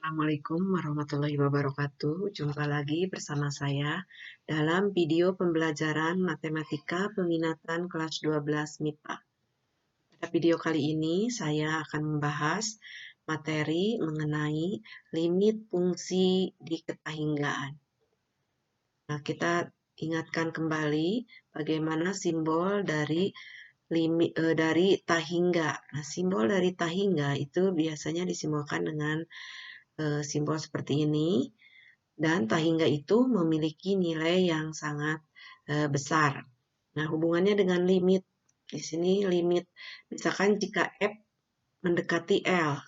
Assalamualaikum warahmatullahi wabarakatuh. Jumpa lagi bersama saya dalam video pembelajaran Matematika Peminatan kelas 12 MIPA. Pada video kali ini saya akan membahas materi mengenai limit fungsi di ketahinggaan. Nah, kita ingatkan kembali bagaimana simbol dari tahingga. Nah, simbol dari tahingga itu biasanya disimbolkan dengan simbol seperti ini, dan tahingga itu memiliki nilai yang sangat besar. Nah, hubungannya dengan limit. Di sini limit, misalkan jika F mendekati L.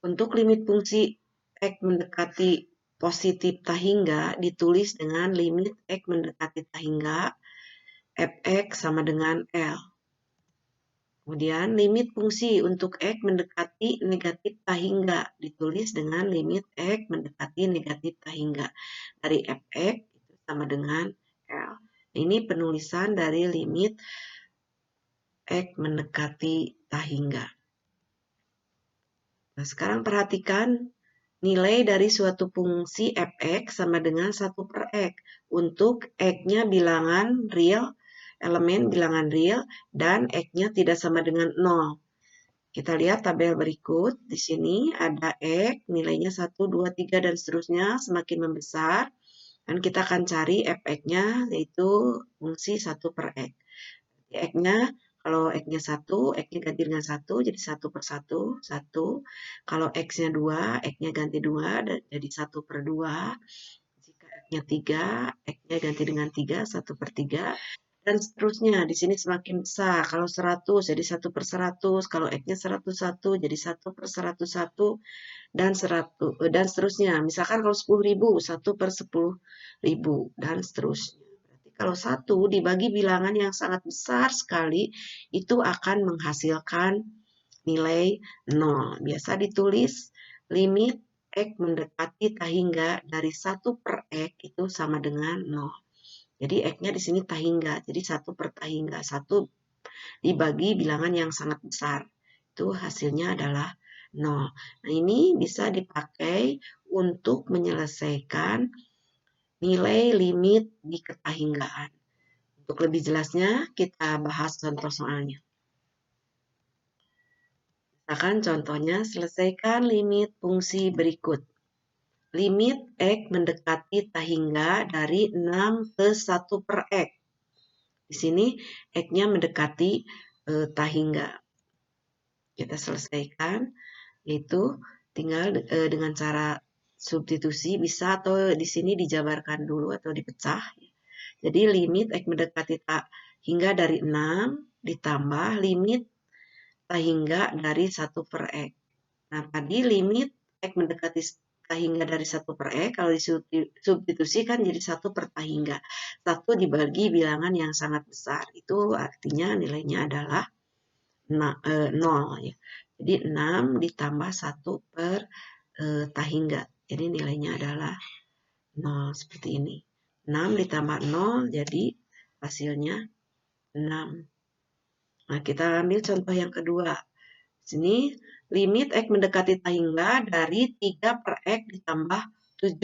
Untuk limit fungsi X mendekati positif tahingga ditulis dengan limit X mendekati tahingga Fx sama dengan L. Kemudian limit fungsi untuk X mendekati negatif tahingga ditulis dengan limit X mendekati negatif tahingga dari Fx itu sama dengan L. Ini penulisan dari limit X mendekati tahingga. Nah, sekarang perhatikan nilai dari suatu fungsi Fx sama dengan 1/X untuk X-nya bilangan real, elemen bilangan real, dan X-nya tidak sama dengan 0. Kita lihat tabel berikut. Di sini ada X, nilainya 1, 2, 3, dan seterusnya semakin membesar. Dan kita akan cari Fx-nya, yaitu fungsi 1/X. X-nya, kalau X-nya 1, X-nya ganti dengan 1, jadi 1/1, 1. Kalau X-nya 2, X-nya ganti 2, jadi 1/2. Jika X-nya 3, X-nya ganti dengan 3, 1/3. Dan seterusnya, di sini semakin besar. Kalau 100 jadi 1/100, kalau X-nya 101 jadi 1/101, dan seterusnya. Misalkan kalau 10.000, 1/10.000, dan seterusnya. Berarti kalau 1 dibagi bilangan yang sangat besar sekali, itu akan menghasilkan nilai 0. Biasa ditulis limit X mendekati tahingga dari 1/X itu sama dengan 0. Jadi X-nya di sini tahingga, jadi 1/tahingga. 1 dibagi bilangan yang sangat besar. Itu hasilnya adalah 0. Nah, ini bisa dipakai untuk menyelesaikan nilai limit di ketahinggaan. Untuk lebih jelasnya, kita bahas contoh soalnya. Misalkan contohnya, selesaikan limit fungsi berikut. Limit X mendekati tahingga dari 6 ke 1/X. Di sini X-nya mendekati tahingga. Kita selesaikan, yaitu tinggal dengan cara substitusi bisa, atau di sini dijabarkan dulu atau dipecah. Jadi limit X mendekati tahingga dari 6 ditambah limit tahingga dari 1/X. Nah, tadi limit X mendekati tahingga dari 1/X, kalau disubstitusi kan jadi 1/tahingga. 1 dibagi bilangan yang sangat besar. Itu artinya nilainya adalah 0. Ya. Jadi 6 ditambah 1/tahingga. Jadi nilainya adalah 0 seperti ini. 6 ditambah 0 jadi hasilnya 6. Nah, kita ambil contoh yang kedua. Sini limit X mendekati tahingga dari 3/X ditambah 7.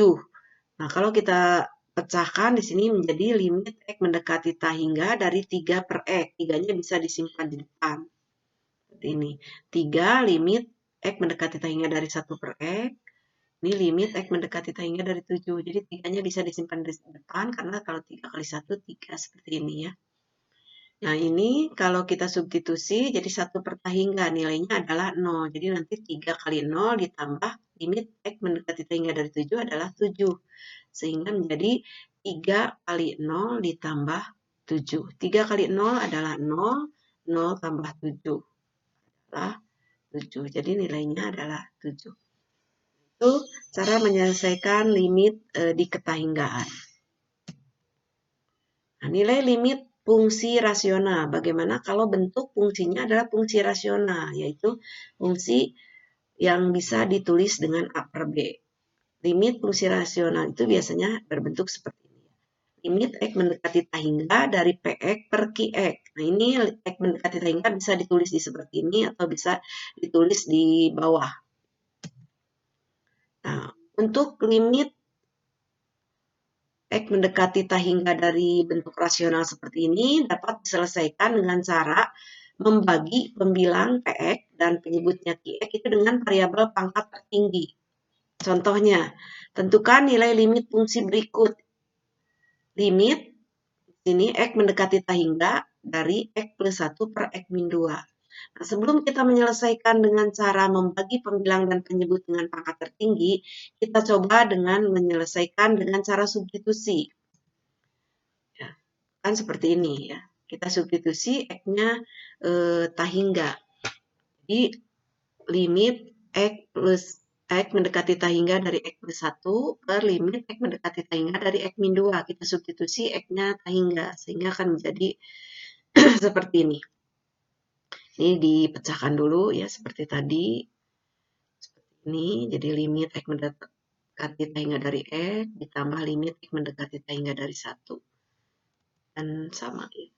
Nah, kalau kita pecahkan di sini menjadi limit X mendekati tahingga dari 3/X. 3-nya bisa disimpan di depan. Seperti ini. 3 limit X mendekati tahingga dari 1/X. Ini limit X mendekati tahingga dari 7. Jadi 3-nya bisa disimpan di depan karena kalau 3 kali 1, 3 seperti ini ya. Nah, ini kalau kita substitusi jadi 1/tahingga, nilainya adalah 0. Jadi nanti 3 kali 0 ditambah limit X mendekati tahingga dari 7 adalah 7. Sehingga menjadi 3 kali 0 ditambah 7. 3 kali 0 adalah 0, 0 tambah 7 adalah 7. Jadi nilainya adalah 7. Itu cara menyelesaikan limit di ketahinggaan. Nah, nilai limit fungsi rasional. Bagaimana kalau bentuk fungsinya adalah fungsi rasional, yaitu fungsi yang bisa ditulis dengan A per B. Limit fungsi rasional itu biasanya berbentuk seperti ini. Limit X mendekati tahingga dari Px per Qx. Nah, ini X mendekati tahingga bisa ditulis di seperti ini atau bisa ditulis di bawah. Untuk limit X mendekati tak hingga dari bentuk rasional seperti ini dapat diselesaikan dengan cara membagi pembilang Px dan penyebutnya Qx itu dengan variabel pangkat tertinggi. Contohnya, tentukan nilai limit fungsi berikut. Limit ini X mendekati tak hingga dari X plus 1 per X min 2. Nah, sebelum kita menyelesaikan dengan cara membagi pembilang dan penyebut dengan pangkat tertinggi, kita coba dengan menyelesaikan dengan cara substitusi. Ya, kan seperti ini ya. Kita substitusi X-nya tak hingga. Jadi limit X plus X mendekati tak hingga dari X plus 1 per limit X mendekati tak hingga dari X min 2. Kita substitusi X-nya tak hingga, sehingga akan menjadi seperti ini. Ini dipecahkan dulu ya, seperti tadi. Seperti ini, jadi limit X mendekati tak hingga dari X, ditambah limit X mendekati tak hingga dari 1. Dan sama ya.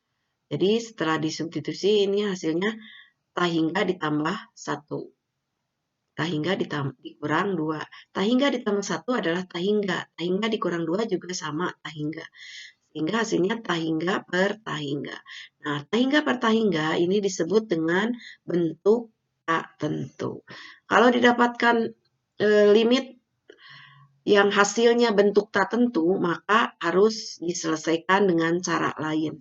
Jadi setelah disubstitusi, ini hasilnya tak hingga ditambah 1. Tak hingga dikurang 2. Tak hingga ditambah 1 adalah tak hingga. Tak hingga dikurang 2 juga sama tak hingga. Sehingga hasilnya tak hingga per tak hingga. Nah, tak hingga per tak hingga ini disebut dengan bentuk tak tentu. Kalau didapatkan limit yang hasilnya bentuk tak tentu, maka harus diselesaikan dengan cara lain.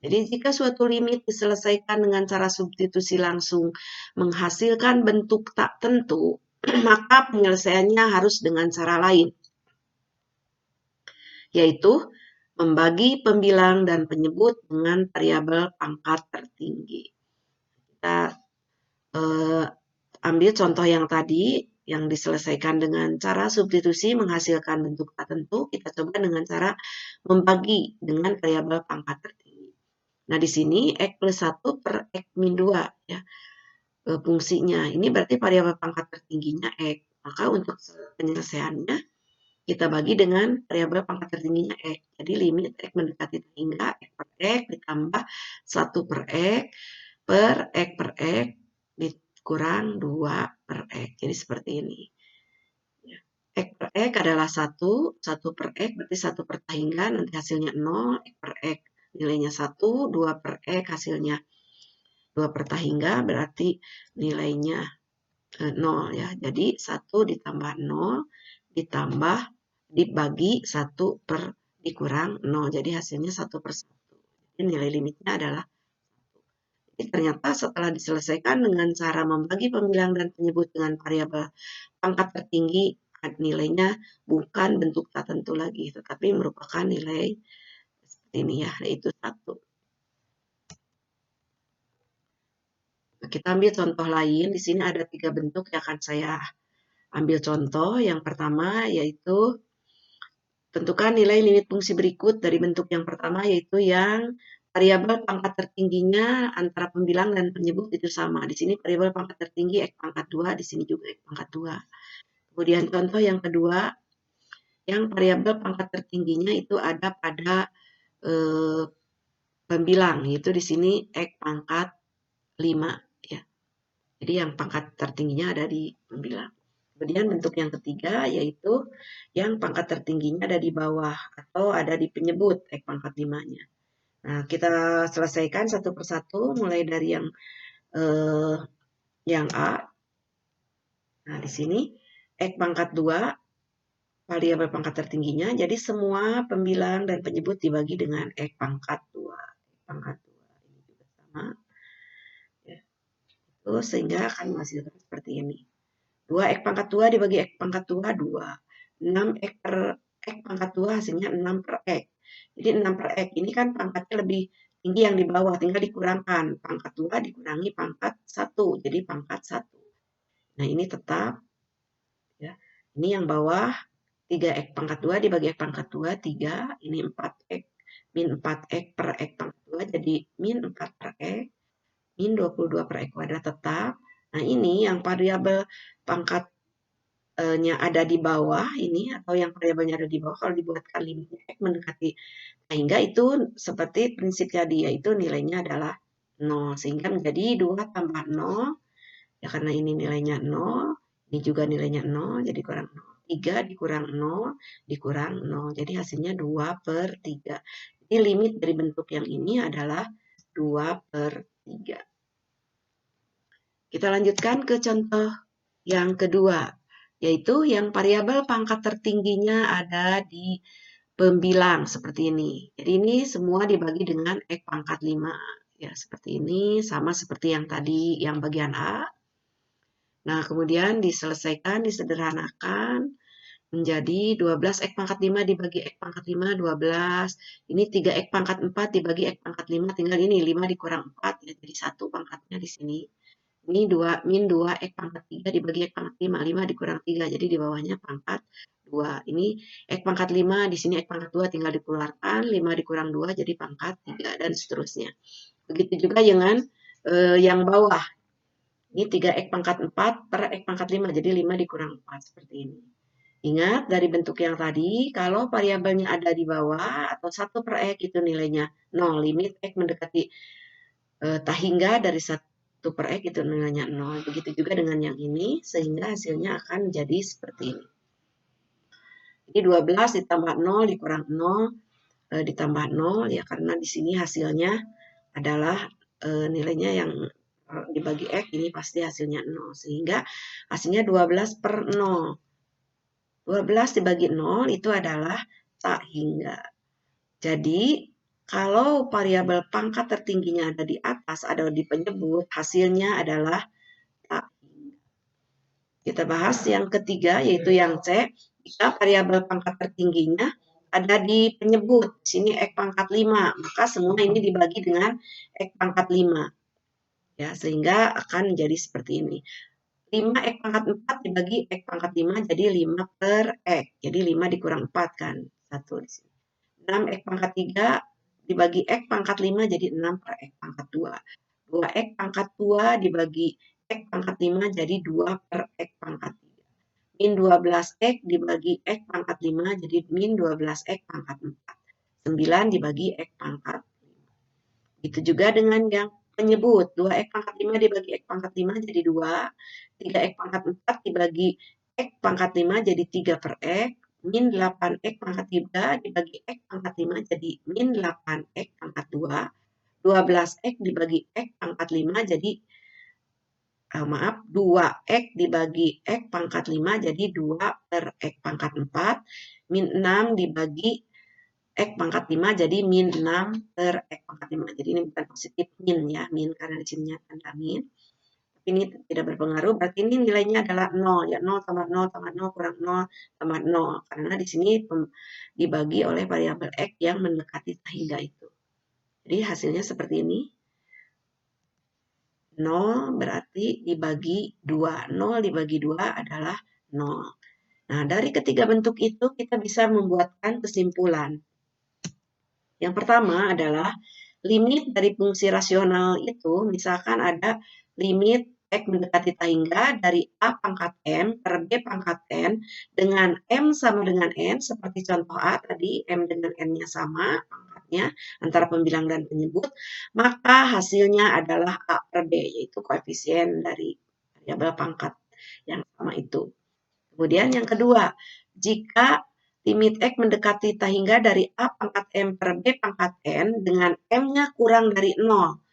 Jadi jika suatu limit diselesaikan dengan cara substitusi langsung menghasilkan bentuk tak tentu, maka penyelesaiannya harus dengan cara lain, yaitu membagi pembilang dan penyebut dengan variabel pangkat tertinggi. Kita ambil contoh yang tadi, yang diselesaikan dengan cara substitusi menghasilkan bentuk tak tentu, kita coba dengan cara membagi dengan variabel pangkat tertinggi. Nah, di sini X plus 1 per X min 2 ya, fungsinya. Ini berarti variabel pangkat tertingginya X. Maka untuk penyelesaiannya, kita bagi dengan variabel pangkat tertingginya X. Jadi limit X mendekati hingga X per X ditambah 1 per X per X per X dikurang 2 per X. Jadi seperti ini. X per X adalah 1, 1 per X berarti 1 per hingga, nanti hasilnya 0, X per X nilainya 1, 2 per X hasilnya 2 per hingga berarti nilainya 0 ya. Jadi 1 ditambah 0 ditambah dibagi 1 per dikurang 0. Jadi hasilnya 1 per 1. Jadi nilai limitnya adalah 1. Jadi ternyata setelah diselesaikan dengan cara membagi pembilang dan penyebut dengan variabel pangkat tertinggi, nilainya bukan bentuk tak tentu lagi, tetapi merupakan nilai seperti ini ya, yaitu 1. Kita ambil contoh lain. Di sini ada 3 bentuk yang akan saya ambil contoh. Yang pertama yaitu tentukan nilai limit fungsi berikut dari bentuk yang pertama, yaitu yang variabel pangkat tertingginya antara pembilang dan penyebut itu sama. Di sini variabel pangkat tertinggi X pangkat 2, di sini juga X pangkat 2. Kemudian contoh yang kedua, yang variabel pangkat tertingginya itu ada pada pembilang, yaitu di sini X pangkat 5 ya. Jadi yang pangkat tertingginya ada di pembilang. Kemudian bentuk yang ketiga yaitu yang pangkat tertingginya ada di bawah atau ada di penyebut X pangkat 5-nya. Nah, kita selesaikan satu persatu mulai dari yang A. Nah, di sini X pangkat 2 variabel pangkat tertingginya, jadi semua pembilang dan penyebut dibagi dengan X pangkat 2. X pangkat 2 ini juga sama. Ya. Terus sehingga akan menghasilkan seperti ini. 2X pangkat 2 dibagi X pangkat 2, 2. 6X per X pangkat 2 hasilnya 6 per X. Jadi 6 per X ini kan pangkatnya lebih tinggi yang di bawah, tinggal dikurangkan. Pangkat 2 dikurangi pangkat 1, jadi pangkat 1. Nah, ini tetap. Ya. Ini yang bawah, 3X pangkat 2 dibagi X pangkat 2, 3. Ini 4X, min 4X per X pangkat 2, jadi min 4 per X. Min 22 per X kuadrat tetap. Nah, ini yang variabel pangkatnya ada di bawah ini, atau yang variabelnya ada di bawah, kalau dibuatkan limitnya X mendekati hingga itu seperti prinsipnya dia, itu nilainya adalah 0. Sehingga menjadi 2 tambah 0, ya karena ini nilainya 0, Ini juga nilainya 0, jadi kurang 0. 3 dikurang 0, dikurang 0. Jadi hasilnya 2/3. Jadi limit dari bentuk yang ini adalah 2/3. Kita lanjutkan ke contoh yang kedua, yaitu yang variabel pangkat tertingginya ada di pembilang seperti ini. Jadi ini semua dibagi dengan X pangkat 5. Ya, seperti ini, sama seperti yang tadi, yang bagian A. Nah, kemudian diselesaikan, disederhanakan menjadi 12 X pangkat 5 dibagi X pangkat 5, 12. Ini 3 X pangkat 4 dibagi X pangkat 5, tinggal ini 5 dikurang 4, ya, jadi 1 pangkatnya di sini. Ini 2, min 2 X pangkat 3 dibagi X pangkat 5, 5 dikurang 3, jadi di bawahnya pangkat 2. Ini X pangkat 5, di sini X pangkat 2 tinggal dikeluarkan, 5 dikurang 2 jadi pangkat 3, dan seterusnya. Begitu juga dengan yang bawah. Ini 3X pangkat 4 per X pangkat 5, jadi 5 dikurang 4, seperti ini. Ingat, dari bentuk yang tadi, kalau variabelnya ada di bawah, atau 1 per X itu nilainya 0, limit X mendekati tak hingga dari 1 per X itu nilainya 0. Begitu juga dengan yang ini, sehingga hasilnya akan menjadi seperti ini. Jadi 12 ditambah 0 dikurang 0 ditambah 0, ya karena di sini hasilnya adalah nilainya yang dibagi X, ini pasti hasilnya 0. Sehingga hasilnya 12 per 0. 12 dibagi 0 itu adalah tak hingga. Jadi, kalau variabel pangkat tertingginya ada di atas, ada di penyebut, hasilnya adalah tak hingga. Kita bahas yang ketiga, yaitu yang C. Jika variabel pangkat tertingginya ada di penyebut, di sini X pangkat 5, maka semua ini dibagi dengan X pangkat 5. Ya, sehingga akan menjadi seperti ini. 5 X pangkat 4 dibagi X pangkat 5 jadi 5 per X. Jadi 5 dikurang 4 kan. 1 di sini. 6 X pangkat 3 dibagi X pangkat 5 jadi 6 per X pangkat 2. 2X pangkat 2 dibagi X pangkat 5 jadi 2 per X pangkat 3. Min 12X dibagi X pangkat 5 jadi min 12X pangkat 4. 9 dibagi X pangkat 5. Itu juga dengan yang penyebut. 2X pangkat 5 dibagi X pangkat 5 jadi 2. 3X pangkat 4 dibagi X pangkat 5 jadi 3 per X. Min 8X pangkat 3 dibagi X pangkat 5 jadi min 8X pangkat 2. 12X dibagi X pangkat 5 jadi 2X dibagi X pangkat 5 jadi 2 per X pangkat 4. Min 6 dibagi X pangkat 5 jadi min 6 per X pangkat 5. Jadi ini bukan positif min ya, min karena di sini tanda min. Tapi ini tidak berpengaruh, berarti ini nilainya adalah 0. Ya, 0 tambah 0 tambah 0 kurang 0 tambah 0. Karena di sini dibagi oleh variabel X yang mendekati tak hingga itu. Jadi hasilnya seperti ini. 0 berarti dibagi 2. 0 dibagi 2 adalah 0. Nah, dari ketiga bentuk itu kita bisa membuatkan kesimpulan. Yang pertama adalah limit dari fungsi rasional itu, misalkan ada limit X mendekati tak hingga dari A pangkat M per B pangkat N dengan M sama dengan N, seperti contoh A tadi, M dengan N-nya sama pangkatnya antara pembilang dan penyebut, maka hasilnya adalah A per B, yaitu koefisien dari variabel pangkat yang sama itu. Kemudian yang kedua, jika limit X mendekati tak hingga dari A pangkat M per B pangkat N dengan M-nya kurang dari 0.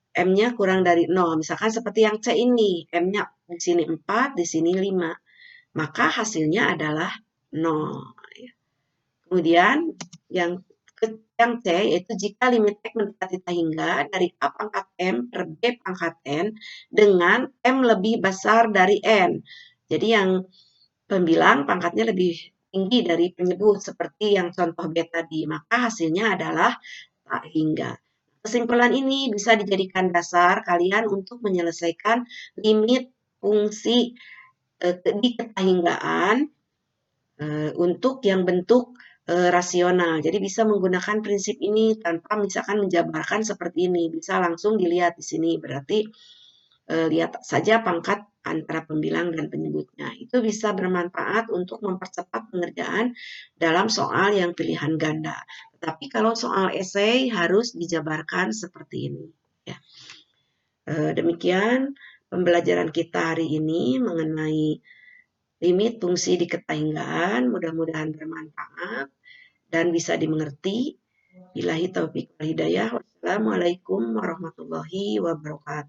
M-nya kurang dari 0. Misalkan seperti yang C ini, M-nya di sini 4, di sini 5. Maka hasilnya adalah 0. Kemudian yang C yaitu jika limit X mendekati tak hingga dari A pangkat M per B pangkat N dengan M lebih besar dari N. Jadi yang pembilang pangkatnya lebih tinggi dari penyebut seperti yang contoh B tadi, maka hasilnya adalah tak hingga. Kesimpulan ini bisa dijadikan dasar kalian untuk menyelesaikan limit fungsi di ketahinggaan untuk yang bentuk rasional. Jadi bisa menggunakan prinsip ini tanpa misalkan menjabarkan seperti ini. Bisa langsung dilihat di sini. Berarti lihat saja pangkat antara pembilang dan penyebutnya. Itu bisa bermanfaat untuk mempercepat pengerjaan dalam soal yang pilihan ganda. Tapi kalau soal esai harus dijabarkan seperti ini. Ya. Demikian pembelajaran kita hari ini mengenai limit fungsi diketahui. Mudah-mudahan bermanfaat dan bisa dimengerti. Billahi taufiq wal hidayah. Wassalamualaikum warahmatullahi wabarakatuh.